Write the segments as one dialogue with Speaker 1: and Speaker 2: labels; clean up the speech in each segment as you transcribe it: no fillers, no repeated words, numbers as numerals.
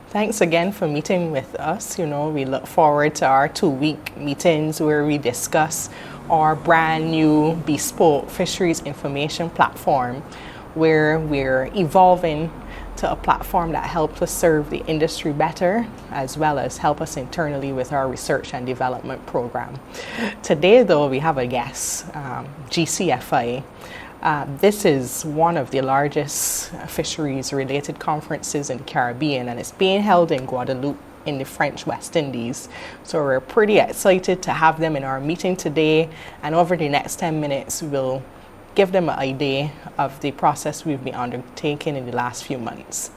Speaker 1: Thanks again for meeting with us. We look forward to our 2-week meetings where we discuss our brand new Bespoke Fisheries Information Platform, where we're evolving to a platform that helps us serve the industry better, as well as help us internally with our research and development program. Today, though, we have a guest, GCFI. This is one of the largest fisheries-related conferences in the Caribbean, and it's being held in Guadeloupe in the French West Indies. So we're pretty excited to have them in our meeting today, and over the next 10 minutes, we'll give them an idea of the process we've been undertaking in the last few months.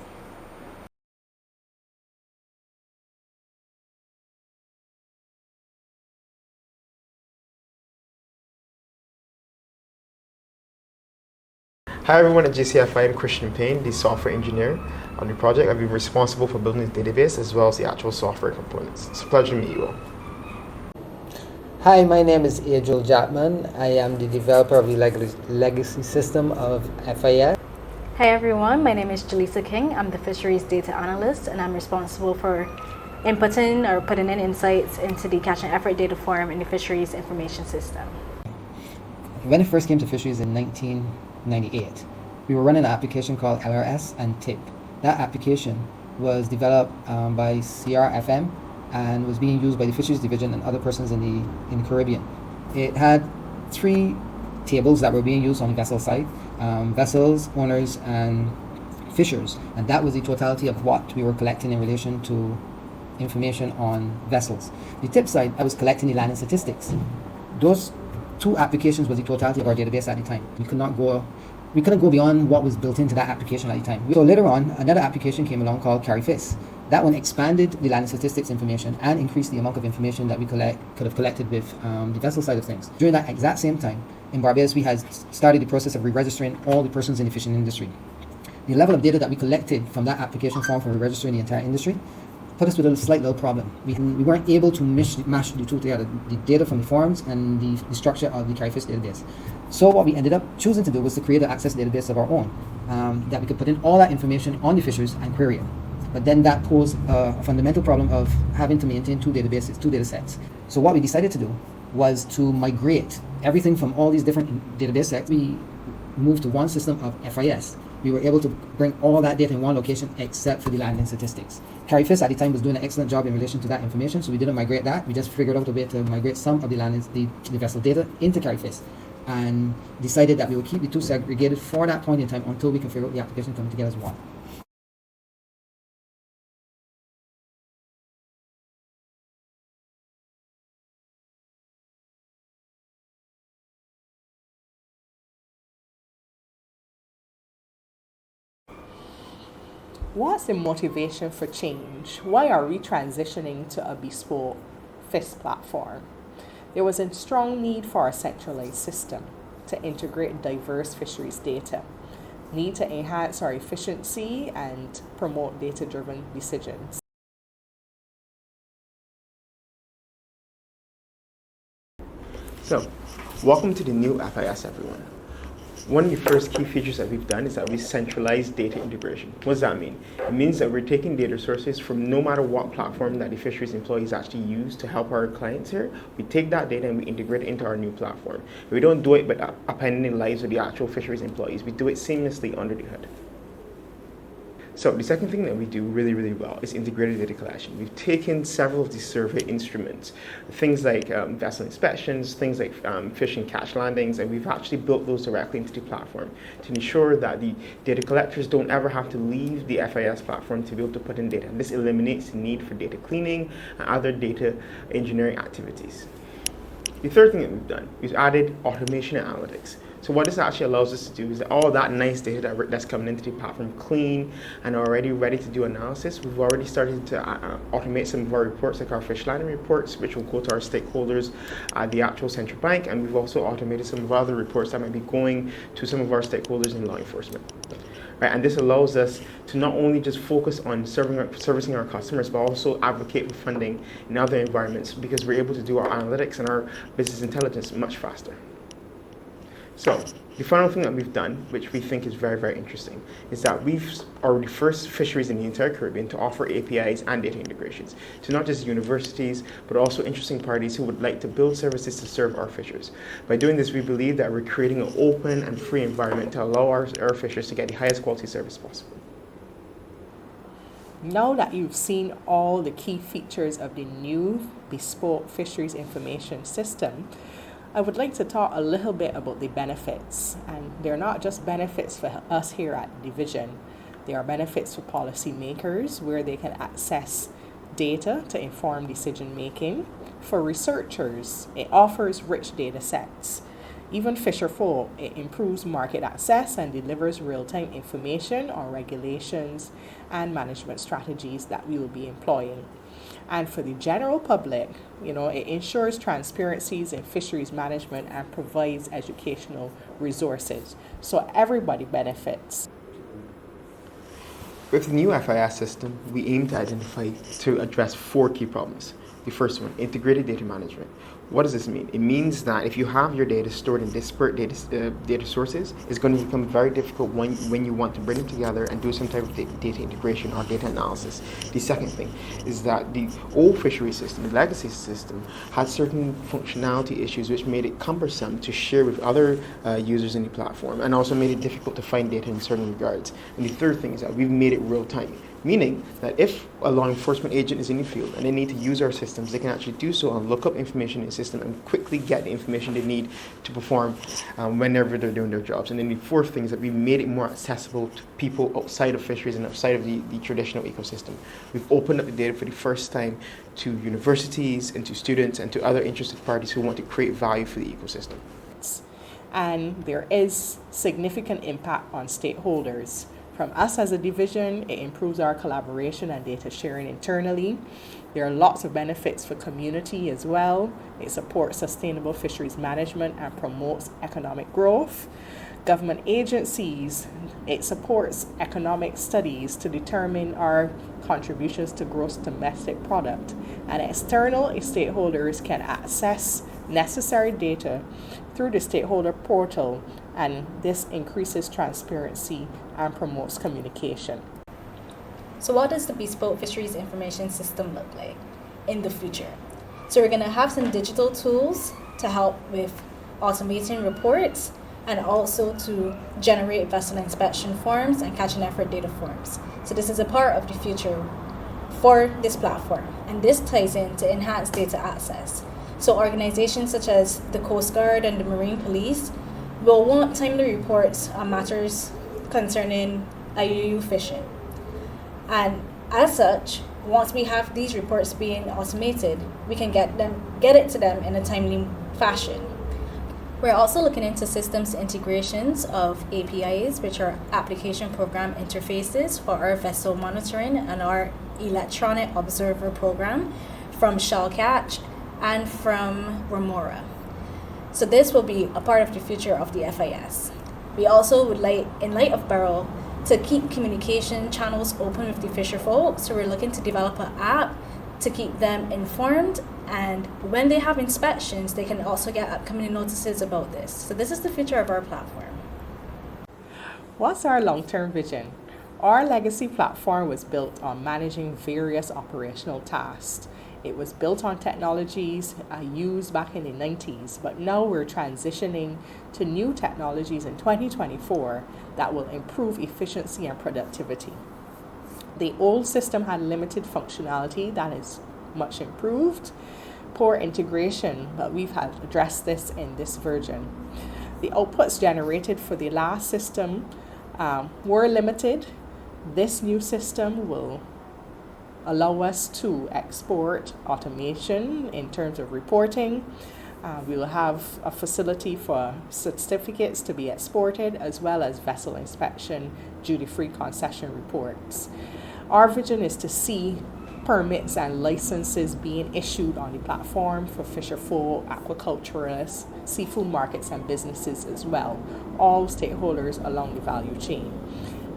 Speaker 2: Hi everyone at GCFI, I'm Christian Payne, the software engineer on the project. I've been responsible for building the database as well as the actual software components. It's a pleasure to meet you all.
Speaker 3: Hi, my name is Adriel Jatman. I am the developer of the legacy system of FIS.
Speaker 4: Hi everyone, my name is Jaleesa King. I'm the Fisheries Data Analyst and I'm responsible for inputting or putting in insights into the catch and effort data form in the Fisheries Information System.
Speaker 3: When I first came to fisheries in 1998, we were running an application called LRS and TIP. That application was developed by CRFM and was being used by the Fisheries Division and other persons in the Caribbean. It had 3 tables that were being used on the vessel side, vessels, owners, and fishers. And that was the totality of what we were collecting in relation to information on vessels. The TIP side, I was collecting the landing statistics. Those 2 applications was the totality of our database at the time. We couldn't go beyond what was built into that application at the time. So later on, another application came along called CarryFish. That one expanded the landing statistics information and increased the amount of information that we could have collected with the vessel side of things. During that exact same time, in Barbados, we had started the process of re-registering all the persons in the fishing industry. The level of data that we collected from that application form for re-registering the entire industry put us with a slight little problem. We weren't able to mash the two together, the data from the forms and the structure of the CarryFish database. So what we ended up choosing to do was to create an access database of our own, that we could put in all that information on the fishers and query it. But then that posed a fundamental problem of having to maintain 2 databases, 2 data sets. So what we decided to do was to migrate everything from all these different database sets. We moved to one system of FIS. We were able to bring all that data in one location except for the landing statistics. CarryFish at the time was doing an excellent job in relation to that information, so we didn't migrate that. We just figured out a way to migrate some of the vessel data into CarryFish, and decided that we would keep the 2 segregated for that point in time until we can figure out the application coming together as one.
Speaker 1: What's the motivation for change? Why are we transitioning to a bespoke FIS platform? There was a strong need for a centralized system to integrate diverse fisheries data, need to enhance our efficiency and promote data-driven decisions.
Speaker 2: So, welcome to the new FIS everyone. One of the first key features that we've done is that we centralize data integration. What does that mean? It means that we're taking data sources from no matter what platform that the fisheries employees actually use to help our clients here. We take that data and we integrate it into our new platform. We don't do it by appending the lives of the actual fisheries employees. We do it seamlessly under the hood. So the second thing that we do really, really well is integrated data collection. We've taken several of these survey instruments, things like vessel inspections, things like fish and catch landings, and we've actually built those directly into the platform to ensure that the data collectors don't ever have to leave the FIS platform to be able to put in data. And this eliminates the need for data cleaning and other data engineering activities. The third thing that we've done is added automation and analytics. So what this actually allows us to do is that all that nice data that's coming into the platform clean and already ready to do analysis, we've already started to automate some of our reports, like our fish landing reports, which will go to our stakeholders at the actual central bank, and we've also automated some of our other reports that might be going to some of our stakeholders in law enforcement. Right, and this allows us to not only just focus on servicing our customers, but also advocate for funding in other environments, because we're able to do our analytics and our business intelligence much faster. So The final thing that we've done, which we think is very, very interesting, is that we are the first fisheries in the entire Caribbean to offer APIs and data integrations to not just universities, but also interesting parties who would like to build services to serve our fishers. By doing this, we believe that we're creating an open and free environment to allow our fishers to get the highest quality service possible.
Speaker 1: Now that you've seen all the key features of the new Bespoke Fisheries Information System, I would like to talk a little bit about the benefits. And they're not just benefits for us here at the division. They are benefits for policymakers where they can access data to inform decision making. For researchers, it offers rich data sets. Even fisherfolk, it improves market access and delivers real-time information on regulations and management strategies that we will be employing. And for the general public, it ensures transparencies in fisheries management and provides educational resources. So everybody benefits.
Speaker 2: With the new FIS system, we aim to address 4 key problems. The first one, integrated data management. What does this mean? It means that if you have your data stored in disparate data sources, it's going to become very difficult when you want to bring them together and do some type of data integration or data analysis. The second thing is that the old fishery system, the legacy system, had certain functionality issues which made it cumbersome to share with other users in the platform, and also made it difficult to find data in certain regards. And the third thing is that we've made it real time. Meaning that if a law enforcement agent is in the field and they need to use our systems, they can actually do so and look up information in the system and quickly get the information they need to perform whenever they're doing their jobs. And then the fourth thing is that we've made it more accessible to people outside of fisheries and outside of the traditional ecosystem. We've opened up the data for the first time to universities and to students and to other interested parties who want to create value for the ecosystem.
Speaker 1: And there is significant impact on stakeholders. From us as a division, it improves our collaboration and data sharing internally. There are lots of benefits for community as well. It supports sustainable fisheries management and promotes economic growth. Government agencies, it supports economic studies to determine our contributions to gross domestic product. And external stakeholders can access necessary data through the stakeholder portal, and this increases transparency and promotes communication.
Speaker 4: So what does the Bespoke Fisheries Information System look like in the future? So we're going to have some digital tools to help with automating reports and also to generate vessel inspection forms and catch and effort data forms. So this is a part of the future for this platform, and this ties in to enhanced data access. So organizations such as the Coast Guard and the Marine Police will want timely reports on matters concerning IUU fishing. And as such, once we have these reports being automated, we can get it to them in a timely fashion. We're also looking into systems integrations of APIs, which are application program interfaces for our vessel monitoring and our electronic observer program from Shellcatch and from Remora. So this will be a part of the future of the FIS. We also would like, in light of Beryl, to keep communication channels open with the fisher folk. So we're looking to develop an app to keep them informed, and when they have inspections, they can also get upcoming notices about this. So this is the future of our platform.
Speaker 1: What's our long-term vision? Our legacy platform was built on managing various operational tasks. It was built on technologies used back in the 90s, but now we're transitioning to new technologies in 2024 that will improve efficiency and productivity. The old system had limited functionality that is much improved, poor integration, but we've had addressed this in this version. The outputs generated for the last system were limited. This new system will allow us to export automation in terms of reporting. We will have a facility for certificates to be exported, as well as vessel inspection, duty-free concession reports. Our vision is to see permits and licenses being issued on the platform for fisherfolk, aquaculturists, seafood markets and businesses as well, all stakeholders along the value chain.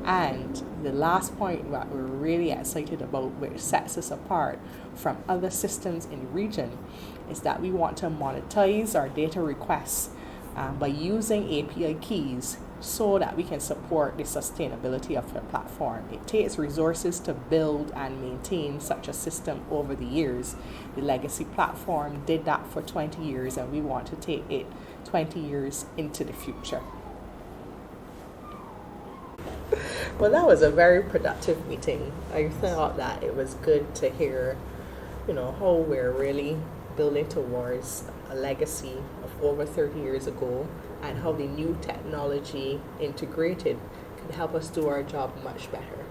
Speaker 1: And the last point that we're really excited about, which sets us apart from other systems in the region, is that we want to monetize our data requests by using API keys so that we can support the sustainability of the platform. It takes resources to build and maintain such a system over the years. The legacy platform did that for 20 years, and we want to take it 20 years into the future. Well, that was a very productive meeting. I thought that it was good to hear, how we're really building towards a legacy of over 30 years ago, and how the new technology integrated can help us do our job much better.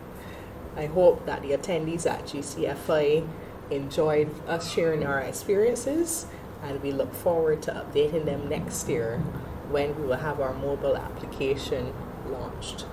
Speaker 1: I hope that the attendees at GCFI enjoyed us sharing our experiences, and we look forward to updating them next year when we will have our mobile application launched.